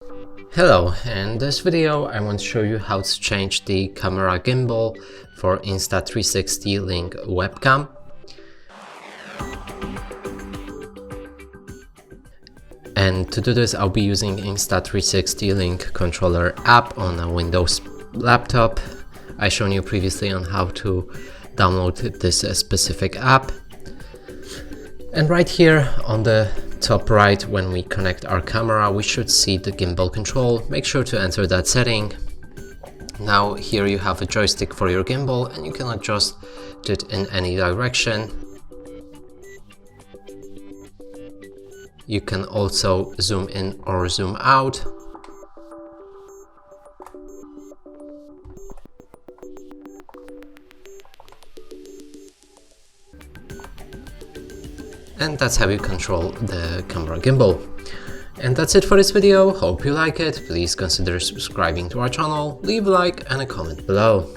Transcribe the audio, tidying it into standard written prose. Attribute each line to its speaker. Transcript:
Speaker 1: Hello, in this video I want to show you how to change the camera gimbal for Insta360 Link Webcam. And to do this I'll be using Insta360 Link controller app on a Windows laptop. I shown you previously on how to download this specific app. And right here on the top right, when we connect our camera, we should see the gimbal control. Make sure to enter that setting. Now here you have a joystick for your gimbal and you can adjust it in any direction. You can also zoom in or zoom out. And that's how you control the camera gimbal. And that's it for this video. Hope you like it. Please consider subscribing to our channel, leave a like and a comment below.